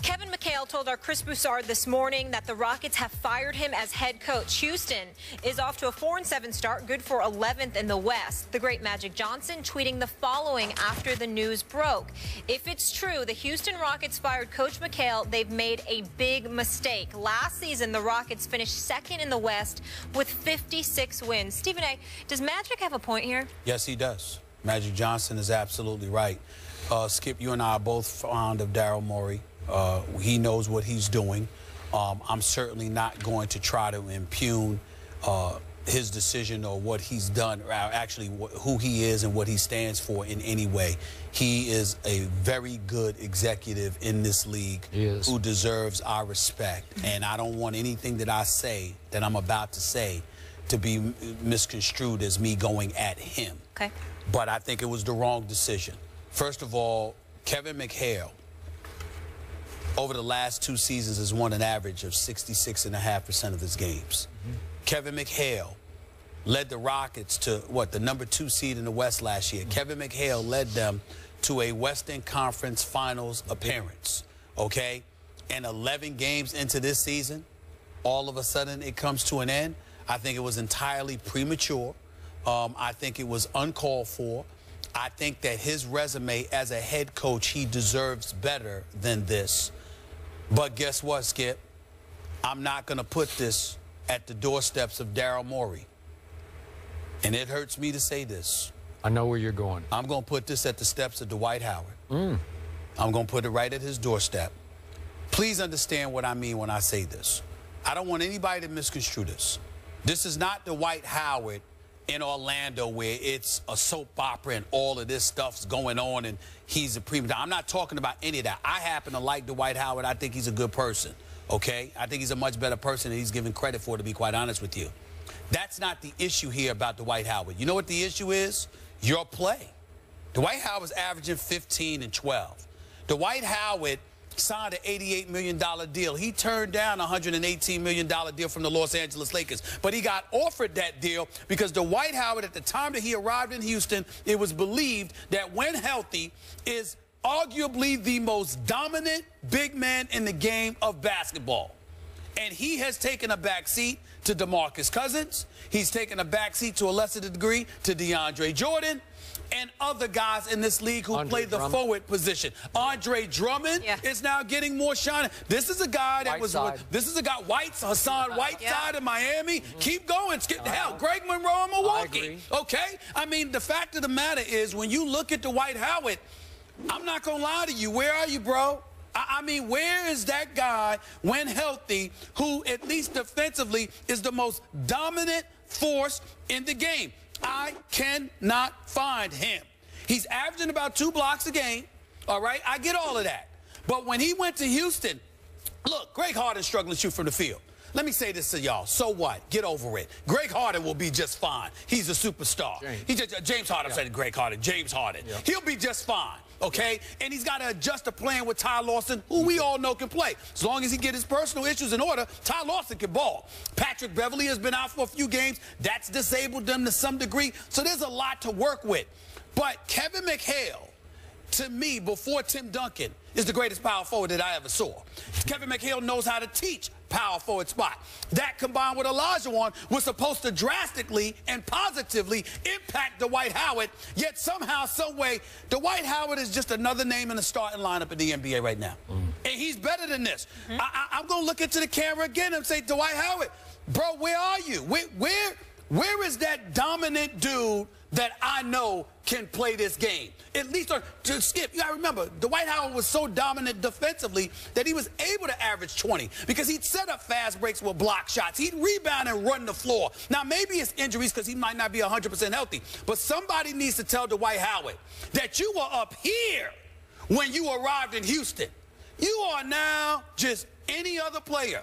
Kevin McHale told our Chris Broussard this morning that the Rockets have fired him as head coach. Houston is off to a 4-7 start, good for 11th in the West. The great Magic Johnson tweeting the following after the news broke. If it's true, the Houston Rockets fired Coach McHale, they've made a big mistake. Last season, the Rockets finished second in the West with 56 wins. Stephen A., does Magic have a point here? Yes, he does. Magic Johnson is absolutely right. Skip, you and I are both fond of Daryl Morey. He knows what he's doing. I'm certainly not going to try to impugn his decision or what he's done, or actually who he is and what he stands for in any way. He is a very good executive in this league who deserves our respect. And I don't want anything that I say, that I'm about to say, to be misconstrued as me going at him. Okay. But I think it was the wrong decision. First of all, Kevin McHale, over the last 2 seasons, has won an average of 66.5% of his games. Kevin McHale led the Rockets to, what, the #2 seed in the West last year. Kevin McHale led them to a Western Conference Finals appearance, okay? And 11 games into this season, all of a sudden it comes to an end. I think it was entirely premature. I think it was uncalled for. I think that his resume as a head coach, he deserves better than this. But guess what, Skip? I'm not going to put this at the doorsteps of Daryl Morey. And it hurts me to say this. I know where you're going. I'm going to put this at the steps of Dwight Howard. I'm going to put it right at his doorstep. Please understand what I mean when I say this. I don't want anybody to misconstrue this. This is not Dwight Howard in Orlando where it's a soap opera and all of this stuff's going on and he's a prima donna. I'm not talking about any of that. I happen to like Dwight Howard. I think he's a good person, okay? I think he's a much better person than he's given credit for, to be quite honest with you. That's not the issue here about Dwight Howard. You know what the issue is? Your play. Dwight Howard's averaging 15 and 12. Dwight Howard signed an $88 million deal. He turned down a $118 million deal from the Los Angeles Lakers. But he got offered that deal because Dwight Howard, at the time that he arrived in Houston, it was believed that when healthy, is arguably the most dominant big man in the game of basketball. And he has taken a back seat to DeMarcus Cousins. He's taken a back seat to a lesser degree to DeAndre Jordan and other guys in this league who play the forward position. Andre Drummond is now getting more shine. This is a guy that Hassan Whiteside in Miami. Keep going. Skip the hell. Greg Monroe in Milwaukee. Okay? I mean, the fact of the matter is, when you look at Dwight Howard, I'm not going to lie to you. Where are you, bro? I mean, where is that guy, when healthy, who at least defensively is the most dominant force in the game? I cannot find him. He's averaging about 2 blocks a game, all right? I get all of that. But when he went to Houston, look, Greg Harden's struggling to shoot from the field. Let me say this to y'all. So what? Get over it. Greg Harden will be just fine. He's a superstar. James Harden, I said Greg Harden. James Harden. He'll be just fine, okay? And he's got to adjust to playing with Ty Lawson, who we all know can play. As long as he get his personal issues in order, Ty Lawson can ball. Patrick Beverley has been out for a few games. That's disabled them to some degree. So there's a lot to work with. But Kevin McHale, to me, before Tim Duncan, is the greatest power forward that I ever saw. Kevin McHale knows how to teach power forward spot. That, combined with Olajuwon, was supposed to drastically and positively impact Dwight Howard, yet somehow, some way, Dwight Howard is just another name in the starting lineup in the NBA right now. And he's better than this. I'm going to look into the camera again and say, Dwight Howard, bro, where are you? Where is that dominant dude that I know can play this game? At least, to Skip, you got to remember, Dwight Howard was so dominant defensively that he was able to average 20 because he'd set up fast breaks with block shots. He'd rebound and run the floor. Now, maybe it's injuries because he might not be 100% healthy, but somebody needs to tell Dwight Howard that you were up here when you arrived in Houston. You are now just any other player.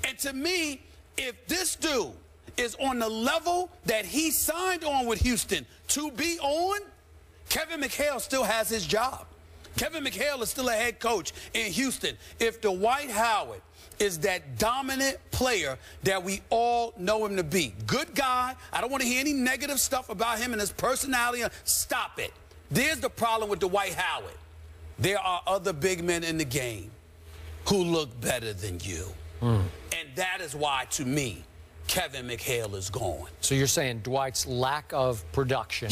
And to me, if this dude is on the level that he signed on with Houston to be on, Kevin McHale still has his job. Kevin McHale is still a head coach in Houston. If Dwight Howard is that dominant player that we all know him to be, good guy, I don't want to hear any negative stuff about him and his personality. Stop it. There's the problem with Dwight Howard. There are other big men in the game who look better than you. And that is why, to me, Kevin McHale is gone. So you're saying Dwight's lack of production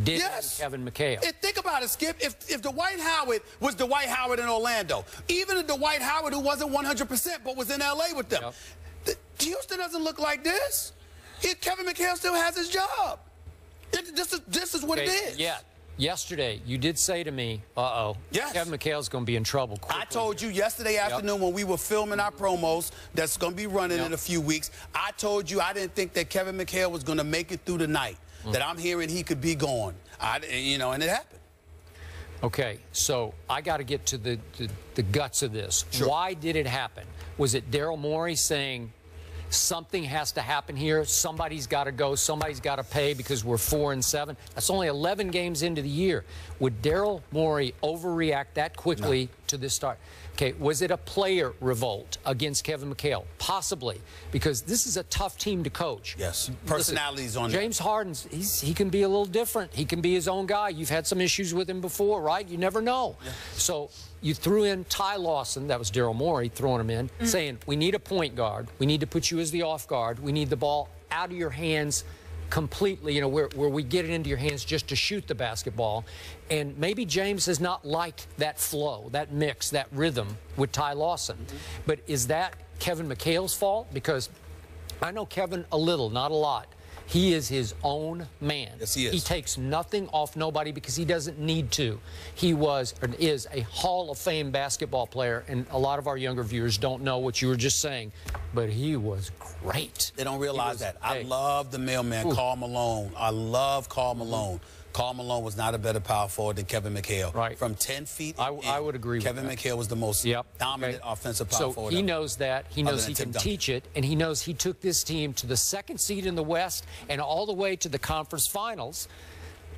did Kevin McHale? Think about it, Skip. If Dwight Howard was Dwight Howard in Orlando, even if Dwight Howard who wasn't 100% but was in L.A. with them, Houston doesn't look like this. Kevin McHale still has his job. This is what it is. Yeah. Yesterday, you did say to me, Kevin McHale's going to be in trouble quickly. I told you yesterday afternoon when we were filming our promos that's going to be running in a few weeks, I told you I didn't think that Kevin McHale was going to make it through the night, that I'm hearing he could be gone. And it happened. Okay, so I got to get to the guts of this. Sure. Why did it happen? Was it Daryl Morey saying, something has to happen here, somebody's got to go, somebody's got to pay because we're 4-7? That's only 11 games into the year. Would Daryl Morey overreact that quickly to this start? Okay, was it a player revolt against Kevin McHale? Possibly, because this is a tough team to coach. Yes, personalities on James Harden, he can be a little different. He can be his own guy. You've had some issues with him before, right? You never know. Yeah. So you threw in Ty Lawson, that was Daryl Morey throwing him in, saying, we need a point guard. We need to put you as the off guard. We need the ball out of your hands completely, where we get it into your hands just to shoot the basketball. And maybe James has not liked that flow, that mix, that rhythm with Ty Lawson. But is that Kevin McHale's fault? Because I know Kevin a little, not a lot. He is his own man. Yes, he is. He takes nothing off nobody because he doesn't need to. He was and is a Hall of Fame basketball player, and a lot of our younger viewers don't know what you were just saying, but he was great. They don't realize that. I love the mailman, Karl Malone. I love Karl Malone. Karl Malone was not a better power forward than Kevin McHale. Right. From 10 feet I would agree with that. Kevin McHale was the most dominant offensive power forward. So he knows that. He knows he can teach it, and he knows he took this team to the 2nd seed in the West and all the way to the conference finals.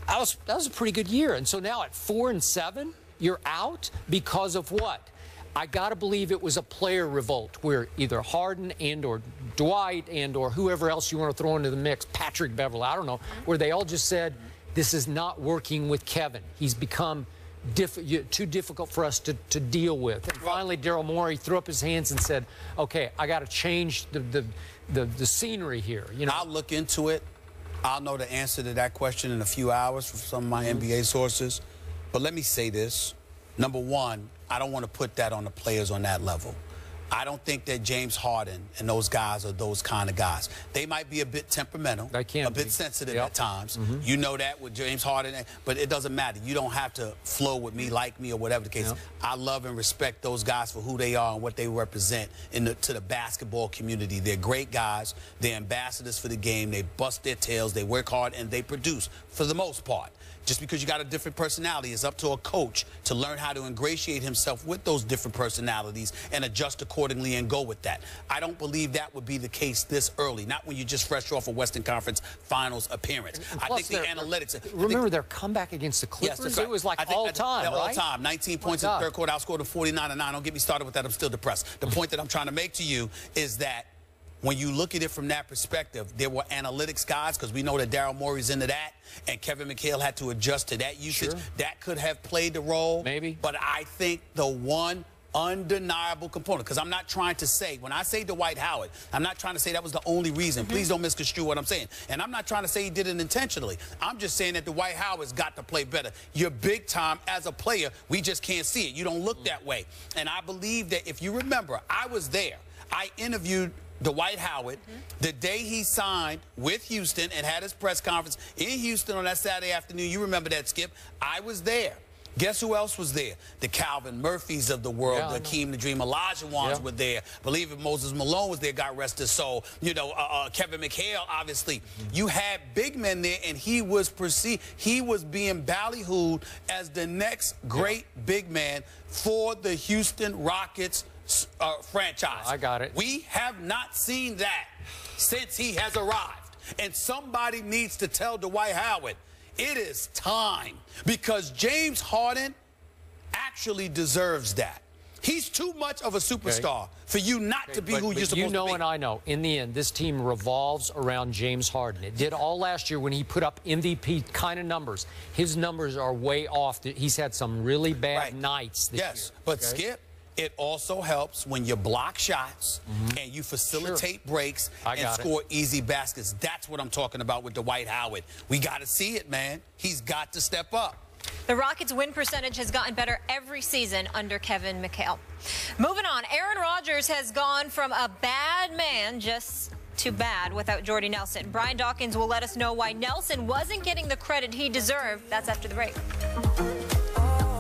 That was a pretty good year. And so now at 4-7, you're out because of what? I got to believe it was a player revolt where either Harden and or Dwight and or whoever else you want to throw into the mix, Patrick Beverley, I don't know, where they all just said, this is not working with Kevin. He's become too difficult for us to deal with. And finally, Daryl Morey threw up his hands and said, okay, I got to change the scenery here. I'll look into it. I'll know the answer to that question in a few hours from some of my NBA sources. But let me say this. Number one, I don't want to put that on the players on that level. I don't think that James Harden and those guys are those kind of guys. They might be a bit temperamental, a bit sensitive at times. You know that with James Harden, but it doesn't matter. You don't have to flow with me, like me, or whatever the case. I love and respect those guys for who they are and what they represent to the basketball community. They're great guys. They're ambassadors for the game. They bust their tails. They work hard, and they produce for the most part. Just because you got a different personality, it's up to a coach to learn how to ingratiate himself with those different personalities and adjust accordingly and go with that. I don't believe that would be the case this early, not when you're just fresh off a Western Conference Finals appearance. I think the analytics... Remember their comeback against the Clippers? Yes, it was like all-time, right? All-time. 19 points in the third quarter, outscored them 49-9. Don't get me started with that. I'm still depressed. The point that I'm trying to make to you is that when you look at it from that perspective, there were analytics guys, because we know that Daryl Morey's into that, and Kevin McHale had to adjust to that usage. Sure. That could have played the role. Maybe. But I think the one undeniable component, because I'm not trying to say, when I say Dwight Howard, I'm not trying to say that was the only reason. Please don't misconstrue what I'm saying. And I'm not trying to say he did it intentionally. I'm just saying that Dwight Howard's got to play better. You're big time as a player. We just can't see it. You don't look that way. And I believe that if you remember, I was there. I interviewed Dwight Howard the day he signed with Houston and had his press conference in Houston on that Saturday afternoon. You remember that, Skip? I was there. Guess who else was there? The Calvin Murphys of the world, the Akeem the Dream Olajuwons were there. Believe it, Moses Malone was there, God rest his soul. You know, Kevin McHale, obviously. You had big men there, and he was perceived, he was being ballyhooed as the next great big man for the Houston Rockets franchise. I got it. We have not seen that since he has arrived. And somebody needs to tell Dwight Howard, it is time, because James Harden actually deserves that. He's too much of a superstar for you not to be who you're supposed to be. You know and I know, in the end, this team revolves around James Harden. It did all last year when he put up MVP kind of numbers. His numbers are way off. He's had some really bad nights this year. But Skip, It also helps when you block shots and you facilitate breaks and score easy baskets. That's what I'm talking about with Dwight Howard. We got to see it, man. He's got to step up. The Rockets' win percentage has gotten better every season under Kevin McHale. Moving on, Aaron Rodgers has gone from a bad man just to bad without Jordy Nelson. Brian Dawkins will let us know why Nelson wasn't getting the credit he deserved. That's after the break.